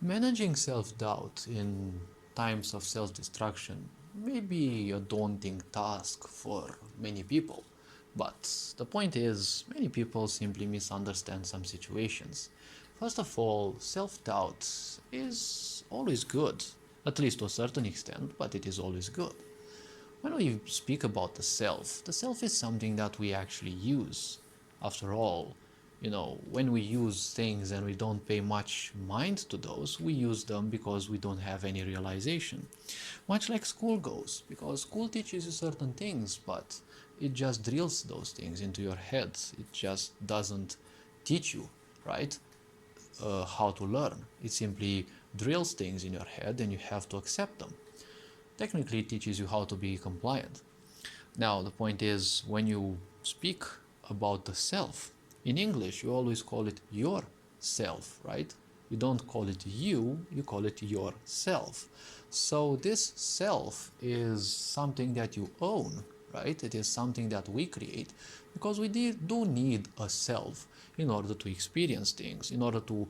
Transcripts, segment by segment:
Managing self-doubt in times of self-destruction may be a daunting task for many people, but the point is, many people simply misunderstand some situations. First of all, self-doubt is always good, at least to a certain extent, but it is always good. When we speak about the self is something that we actually use. After all, when we use things and we don't pay much mind to those, we use them because we don't have any realization. Much like school goes, because school teaches you certain things, but it just drills those things into your head. It just doesn't teach you, right? How to learn. It simply drills things in your head and you have to accept them. Technically, it teaches you how to be compliant. Now, the point is, when you speak about the self, in English, you always call it yourself, right? You don't call it you call it yourself. So, this self is something that you own, right? It is something that we create because we do need a self in order to experience things, in order to,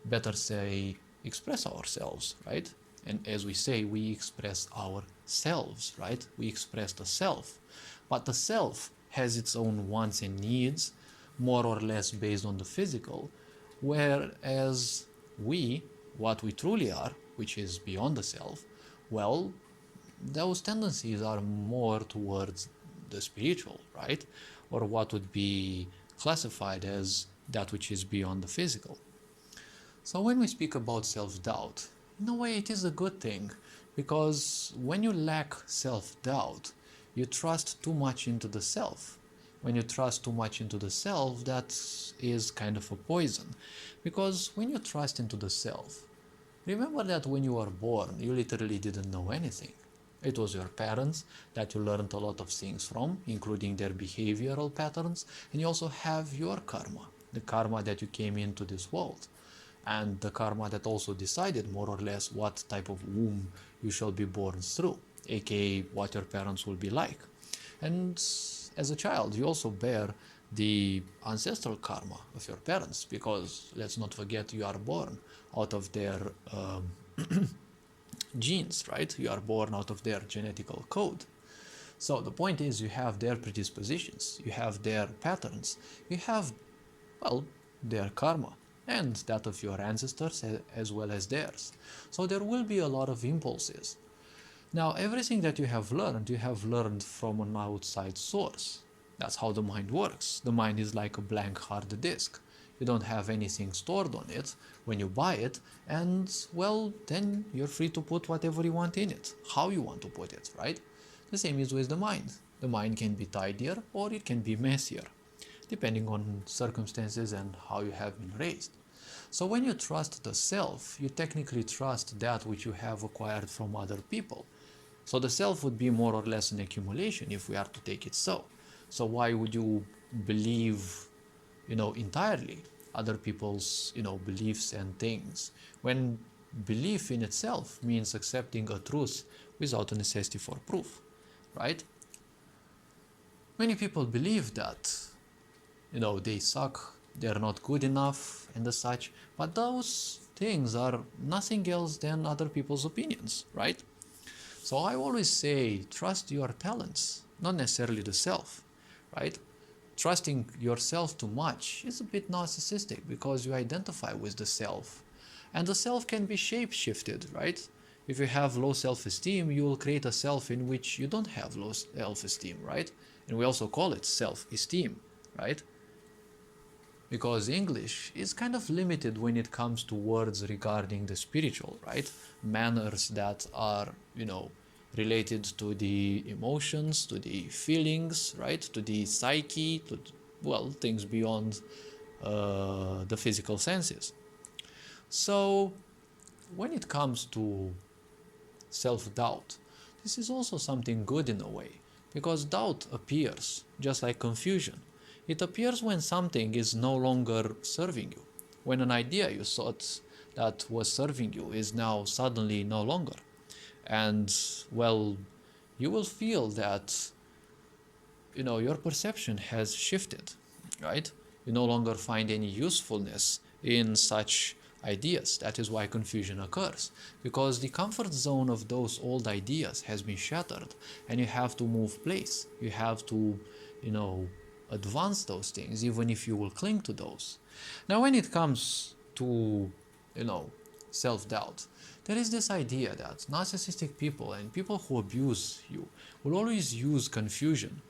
better say, express ourselves, right? And as we say, we express ourselves, right? We express the self. But the self has its own wants and needs, more or less based on the physical, whereas we, what we truly are, which is beyond the self, well, those tendencies are more towards the spiritual, right? Or what would be classified as that which is beyond the physical. So when we speak about self-doubt, in a way it is a good thing, because when you lack self-doubt, you trust too much into the self. When you trust too much into the self, that is kind of a poison. Because when you trust into the self, remember that when you were born, you literally didn't know anything. It was your parents that you learned a lot of things from, including their behavioral patterns, and you also have your karma, the karma that you came into this world, and the karma that also decided more or less what type of womb you shall be born through, aka what your parents will be like. And as a child, you also bear the ancestral karma of your parents, because let's not forget, you are born out of their genes, right? You are born out of their genetical code. So the point is, you have their predispositions, you have their patterns, you have, well, their karma, and that of your ancestors as well as theirs. So there will be a lot of impulses. Now, everything that you have learned from an outside source. That's how the mind works. The mind is like a blank hard disk. You don't have anything stored on it when you buy it, and well, then you're free to put whatever you want in it, how you want to put it, right? The same is with the mind. The mind can be tidier or it can be messier, depending on circumstances and how you have been raised. So when you trust the self, you technically trust that which you have acquired from other people. So the self would be more or less an accumulation if we are to take it so. So why would you believe, entirely other people's, beliefs and things, when belief in itself means accepting a truth without a necessity for proof, right? Many people believe that, they suck, they're not good enough, and as such, but those things are nothing else than other people's opinions, right? So I always say, trust your talents, not necessarily the self, right? Trusting yourself too much is a bit narcissistic because you identify with the self. And the self can be shape shifted, right? If you have low self esteem, you will create a self in which you don't have low self esteem, right? And we also call it self esteem, right? Because English is kind of limited when it comes to words regarding the spiritual, right? Manners that are, related to the emotions, to the feelings, right? To the psyche, to, well, things beyond the physical senses. So, when it comes to self doubt, this is also something good in a way, because doubt appears just like confusion. It appears when something is no longer serving you, when an idea you thought that was serving you is now suddenly no longer. And well, you will feel that, your perception has shifted, right? You no longer find any usefulness in such ideas. That is why confusion occurs, because the comfort zone of those old ideas has been shattered, and you have to move place. You have to, you know, advance those things, even if you will cling to those. Now, when it comes to, you know, self-doubt, there is this idea that narcissistic people and people who abuse you will always use confusion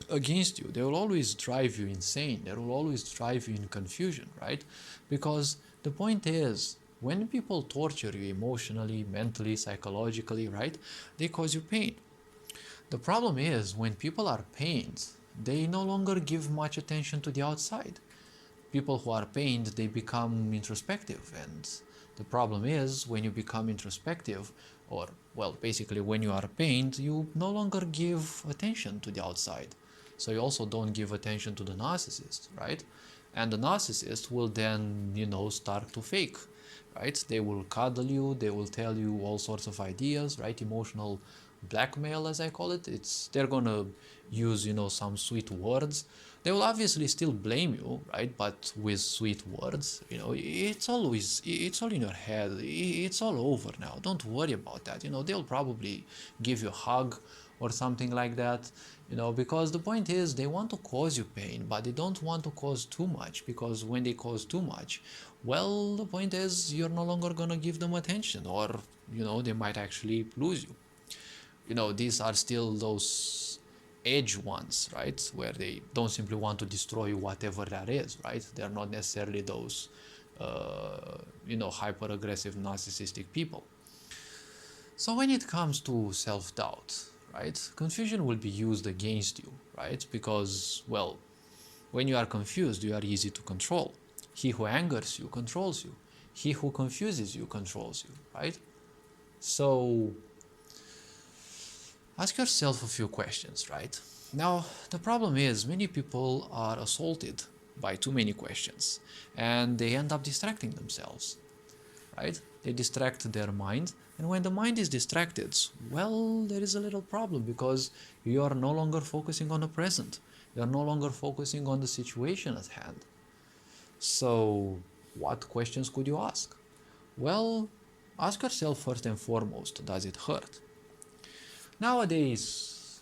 against you. They will always drive you insane. They will always drive you in confusion, right? Because the point is, when people torture you emotionally, mentally, psychologically, right, they cause you pain. The problem is, when people are pained, they no longer give much attention to the outside. People who are pained, they become introspective, and the problem is, when you become introspective, or well, basically when you are pained, you no longer give attention to the outside. So you also don't give attention to the narcissist, right? And the narcissist will then, start to fake, right? They will cuddle you, they will tell you all sorts of ideas, right? Emotional blackmail, as I call it. They're gonna use, some sweet words. They will obviously still blame you, right? But with sweet words, it's all in your head. It's all over now. Don't worry about that. They'll probably give you a hug or something like that, because the point is, they want to cause you pain, but they don't want to cause too much, because when they cause too much, well, the point is, you're no longer gonna give them attention, or they might actually lose you. These are still those edge ones, right? Where they don't simply want to destroy whatever that is, right? They're not necessarily those, hyper aggressive narcissistic people. So when it comes to self-doubt, right, confusion will be used against you, right? Because, well, when you are confused, you are easy to control. He who angers you controls you. He who confuses you controls you, right? So ask yourself a few questions, right? Now, the problem is, many people are assaulted by too many questions, and they end up distracting themselves, right? They distract their mind, and when the mind is distracted, well, there is a little problem, because you are no longer focusing on the present. You are no longer focusing on the situation at hand. So, what questions could you ask? Well, ask yourself first and foremost, does it hurt? Nowadays,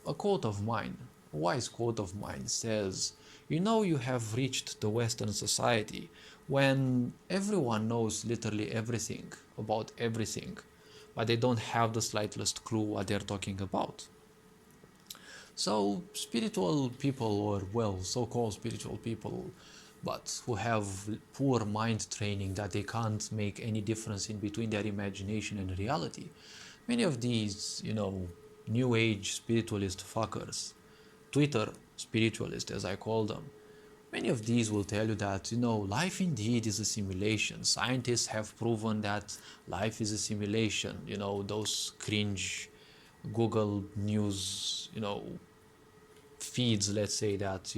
a quote of mine, a wise quote of mine says, you have reached the Western society when everyone knows literally everything about everything, but they don't have the slightest clue what they're talking about. So, spiritual people, or well, so-called spiritual people, but who have poor mind training that they can't make any difference in between their imagination and reality, many of these, new age spiritualist fuckers, Twitter spiritualists as I call them, many of these will tell you that, life indeed is a simulation. Scientists have proven that life is a simulation. Those cringe Google News, feeds, let's say that,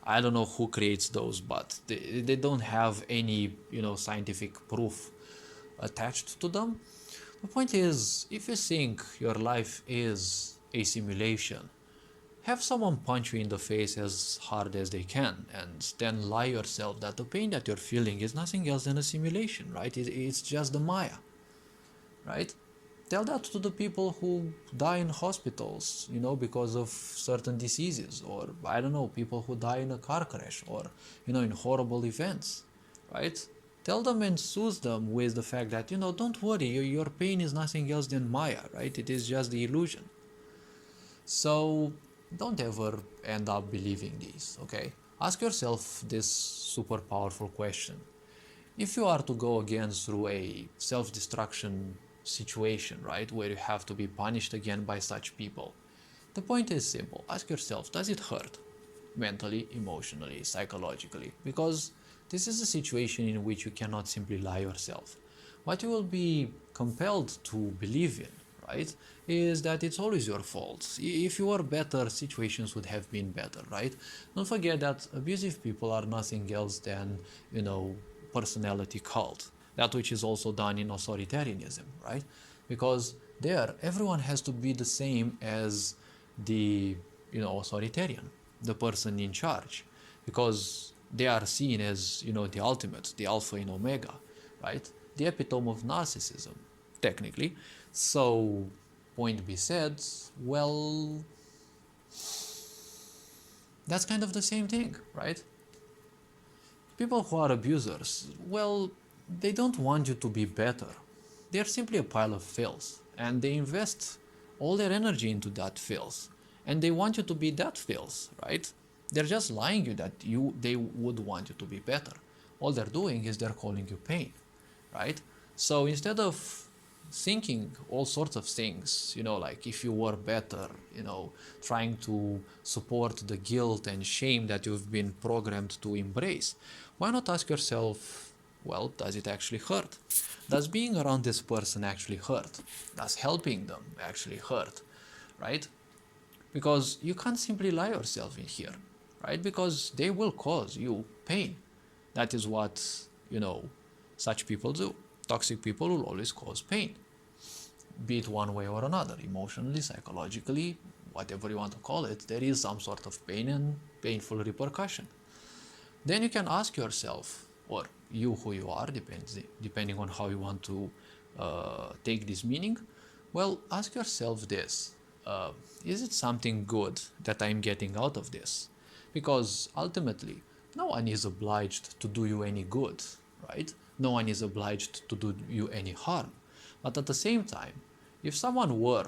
I don't know who creates those, but they don't have any, scientific proof attached to them. The point is, if you think your life is a simulation, have someone punch you in the face as hard as they can, and then lie yourself that the pain that you're feeling is nothing else than a simulation, right? It's just the Maya, right? Tell that to the people who die in hospitals, because of certain diseases, or I don't know, people who die in a car crash, or, in horrible events, right? Tell them and soothe them with the fact that, don't worry, your pain is nothing else than Maya, right? It is just the illusion. So don't ever end up believing these, okay? Ask yourself this super powerful question. If you are to go again through a self-destruction situation, right, where you have to be punished again by such people, the point is simple. Ask yourself, does it hurt? Mentally, emotionally, psychologically? Because this is a situation in which you cannot simply lie yourself. What you will be compelled to believe in, right, is that it's always your fault. If you were better, situations would have been better, right? Don't forget that abusive people are nothing else than, personality cult. That which is also done in authoritarianism, right? Because there, everyone has to be the same as the, authoritarian, the person in charge, because they are seen as, the ultimate, the alpha and omega. right? The epitome of narcissism, technically. So, point be said, well, that's kind of the same thing, right? People who are abusers, well, they don't want you to be better. They are simply a pile of filth, and they invest all their energy into that filth, and they want you to be that filth, right? They're just lying you that they would want you to be better. All they're doing is they're calling you pain, right? So instead of thinking all sorts of things, like if you were better, trying to support the guilt and shame that you've been programmed to embrace, why not ask yourself, well, does it actually hurt? Does being around this person actually hurt? Does helping them actually hurt, right? Because you can't simply lie yourself in here, right? Because they will cause you pain. That is what, such people do. Toxic people will always cause pain, be it one way or another, emotionally, psychologically, whatever you want to call it. There is some sort of pain and painful repercussion. Then you can ask yourself, or you who you are, depending on how you want to take this meaning, well, ask yourself this. Is it something good that I'm getting out of this? Because ultimately, no one is obliged to do you any good, right? No one is obliged to do you any harm. But at the same time, if someone were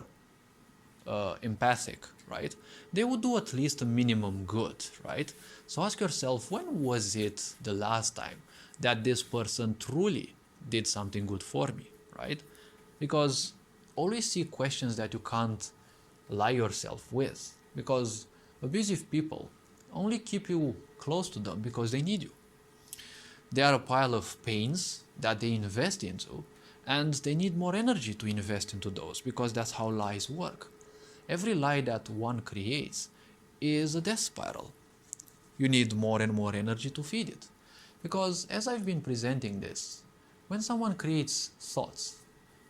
empathic, right, they would do at least a minimum good, right? So ask yourself, when was it the last time that this person truly did something good for me, right? Because always see questions that you can't lie yourself with, because abusive people only keep you close to them because they need you. They are a pile of pains that they invest into, and they need more energy to invest into those, because that's how lies work. Every lie that one creates is a death spiral. You need more and more energy to feed it. Because as I've been presenting this, when someone creates thoughts,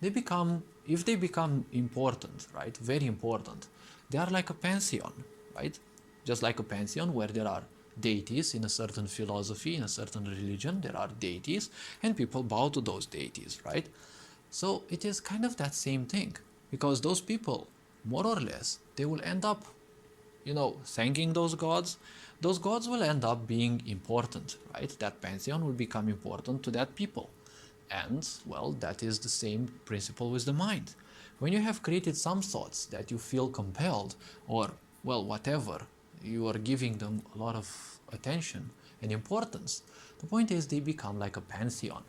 if they become important, right, very important, they are like a pantheon, right? Just like a pantheon where there are deities in a certain philosophy, in a certain religion, there are deities, and people bow to those deities, right? So it is kind of that same thing, because those people, more or less, they will end up, thanking those gods. Those gods will end up being important, right? That pantheon will become important to that people. And, well, that is the same principle with the mind. When you have created some thoughts that you feel compelled, or, well, whatever, you are giving them a lot of attention and importance, the point is they become like a pantheon.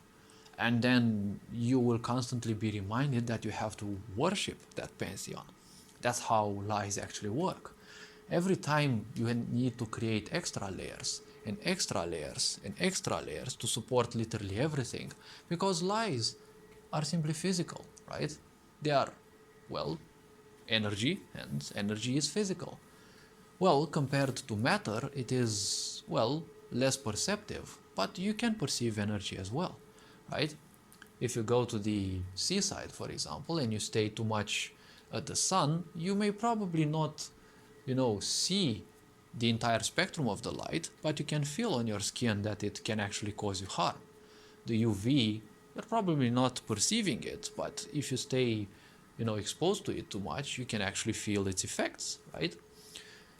And then you will constantly be reminded that you have to worship that pantheon. That's how lies actually work. Every time you need to create extra layers and extra layers and extra layers to support literally everything, because lies are simply physical, right? They are, well, energy, and energy is physical. Well, compared to matter, it is, well, less perceptive, but you can perceive energy as well, right? If you go to the seaside, for example, and you stay too much at the sun, you may probably not, see the entire spectrum of the light, but you can feel on your skin that it can actually cause you harm. The UV, you're probably not perceiving it, but if you stay, exposed to it too much, you can actually feel its effects, right?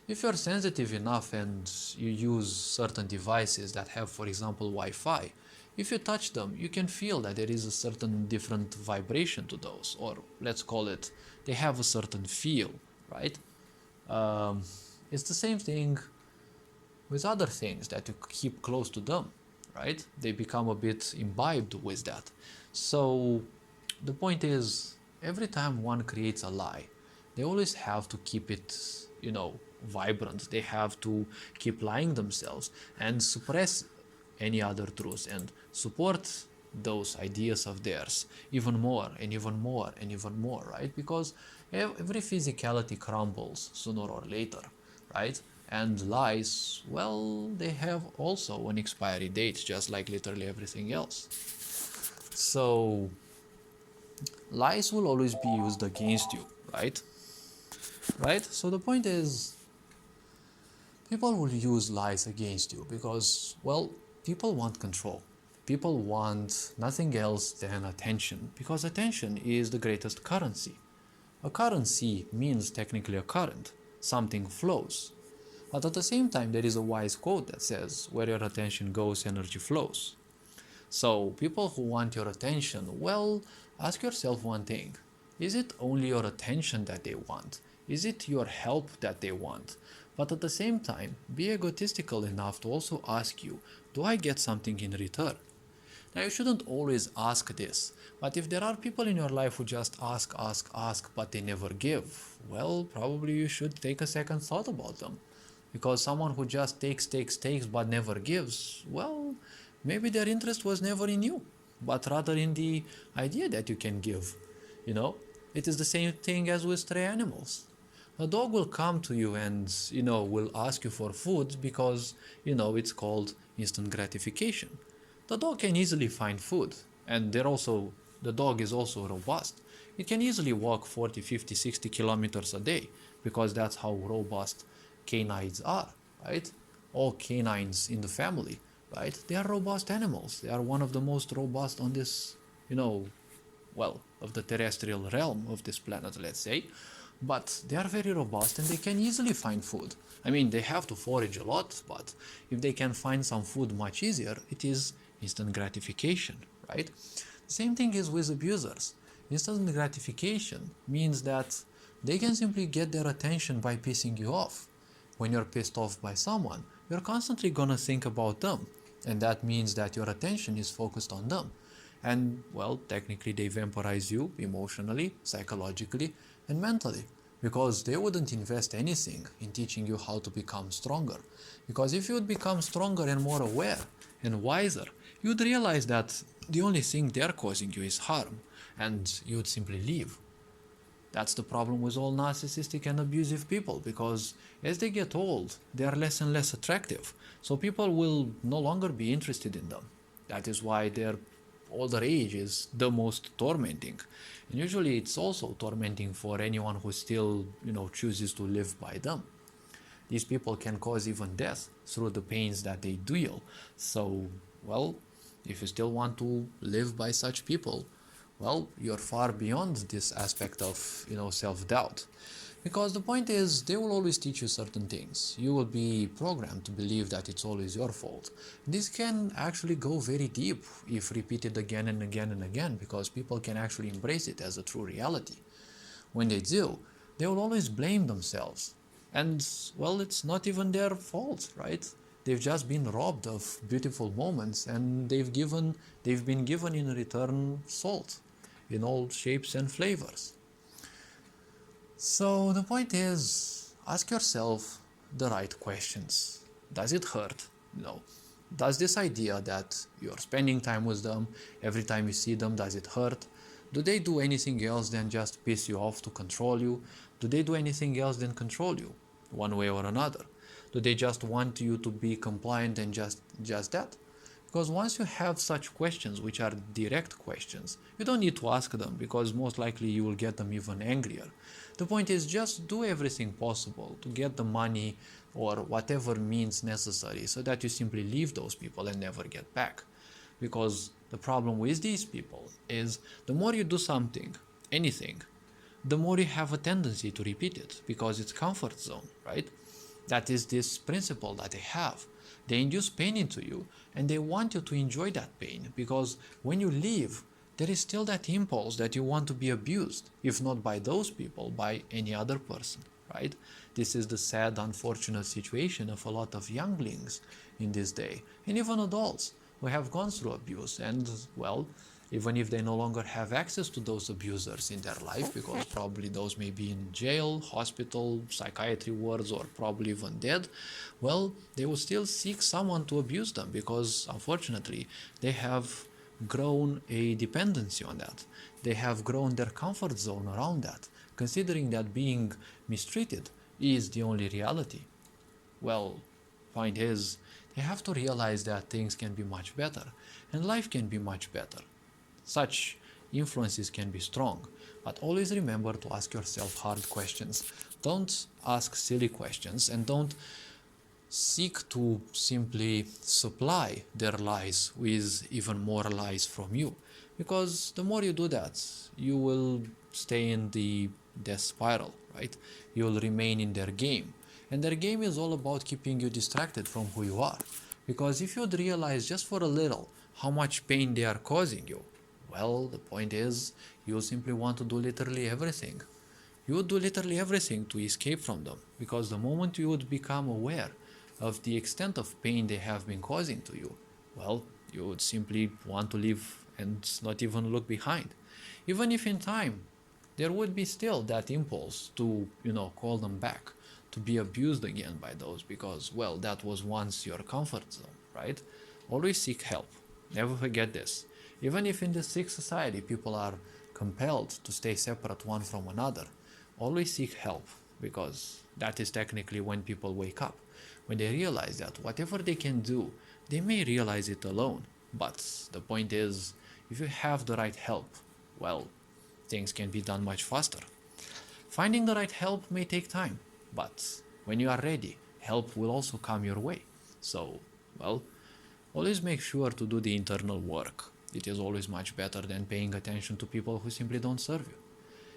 If you're sensitive enough and you use certain devices that have, for example, Wi-Fi, if you touch them, you can feel that there is a certain different vibration to those, or let's call it, they have a certain feel, right? Um, it's the same thing with other things that you keep close to them, right? They become a bit imbibed with that. So the point is, every time one creates a lie, they always have to keep it, vibrant. They have to keep lying themselves and suppress any other truth and support those ideas of theirs even more and even more and even more, right? Because every physicality crumbles sooner or later, right? And lies, well, they have also an expiry date, just like literally everything else. So lies will always be used against you, right? Right? So the point is, people will use lies against you because, well, people want control. People want nothing else than attention, because attention is the greatest currency. A currency means technically a current, something flows. But at the same time, there is a wise quote that says, where your attention goes, energy flows. So, people who want your attention, well, ask yourself one thing. Is it only your attention that they want? Is it your help that they want? But at the same time, be egotistical enough to also ask you, do I get something in return? Now, you shouldn't always ask this, but if there are people in your life who just ask, but they never give, well, probably you should take a second thought about them. Because someone who just takes, but never gives, well, maybe their interest was never in you, but rather in the idea that you can give. You know, it is the same thing as with stray animals. A dog will come to you and, will ask you for food because, it's called instant gratification. The dog can easily find food, and the dog is also robust. It can easily walk 40, 50, 60 kilometers a day because that's how robust canines are, right? All canines in the family, right? They are robust animals. They are one of the most robust on this, of the terrestrial realm of this planet, let's say. But they are very robust and they can easily find food. I mean, they have to forage a lot, but if they can find some food much easier, it is instant gratification, right? The same thing is with abusers. Instant gratification means that they can simply get their attention by pissing you off. When you're pissed off by someone, you're constantly gonna think about them, and that means that your attention is focused on them. And, well, technically they vampirize you emotionally, psychologically, and mentally, because they wouldn't invest anything in teaching you how to become stronger. Because if you would become stronger and more aware and wiser, you'd realize that the only thing they're causing you is harm, and you'd simply leave. That's the problem with all narcissistic and abusive people, because as they get old, they are less and less attractive, so people will no longer be interested in them. That is why their older age is the most tormenting. And usually it's also tormenting for anyone who still, chooses to live by them. These people can cause even death through the pains that they deal. So, well, if you still want to live by such people, well, you're far beyond this aspect of, self-doubt. Because the point is, they will always teach you certain things. You will be programmed to believe that it's always your fault. This can actually go very deep if repeated again and again and again, because people can actually embrace it as a true reality. When they do, they will always blame themselves. And, well, it's not even their fault, right? They've just been robbed of beautiful moments, and they've been given in return salt in all shapes and flavors. So the point is, ask yourself the right questions. Does it hurt? Does this idea that you're spending time with them, every time you see them, does it hurt? Do they do anything else than just piss you off to control you? Do they do anything else than control you, one way or another? Do they just want you to be compliant and just that? Because once you have such questions, which are direct questions, you don't need to ask them, because most likely you will get them even angrier. The point is, just do everything possible to get the money or whatever means necessary so that you simply leave those people and never get back. Because the problem with these people is, the more you do something, anything, the more you have a tendency to repeat it, because it's comfort zone, right? That is this principle that they have. They induce pain into you, and they want you to enjoy that pain, because when you leave, there is still that impulse that you want to be abused, if not by those people, by any other person, right? This is the sad, unfortunate situation of a lot of younglings in this day, and even adults who have gone through abuse, and, well, even if they no longer have access to those abusers in their life, because probably those may be in jail, hospital, psychiatry wards, or probably even dead, well, they will still seek someone to abuse them, because unfortunately they have grown a dependency on that. They have grown their comfort zone around that, considering that being mistreated is the only reality. Well, point is, they have to realize that things can be much better, and life can be much better. Such influences can be strong, but always remember to ask yourself hard questions. Don't ask silly questions, and don't seek to simply supply their lies with even more lies from you. Because the more you do that, you will stay in the death spiral, right? You'll remain in their game. And their game is all about keeping you distracted from who you are. Because if you'd realize just for a little how much pain they are causing you, well, the point is, you'll simply want to do literally everything. You would do literally everything to escape from them, because the moment you would become aware of the extent of pain they have been causing to you, well, you would simply want to leave and not even look behind. Even if in time there would be still that impulse to, call them back, to be abused again by those, because, well, that was once your comfort zone, right? Always seek help. Never forget this. Even if in this sick society people are compelled to stay separate one from another, always seek help, because that is technically when people wake up. When they realize that whatever they can do, they may realize it alone. But the point is, if you have the right help, well, things can be done much faster. Finding the right help may take time, but when you are ready, help will also come your way. So, well, always make sure to do the internal work. It is always much better than paying attention to people who simply don't serve you.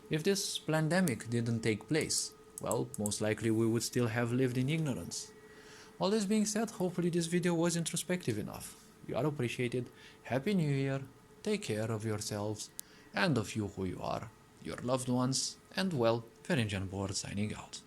If this pandemic didn't take place, well, most likely we would still have lived in ignorance. All this being said, hopefully this video was introspective enough. You are appreciated. Happy New Year. Take care of yourselves and of you who you are, your loved ones, and well, Ferenjan Board signing out.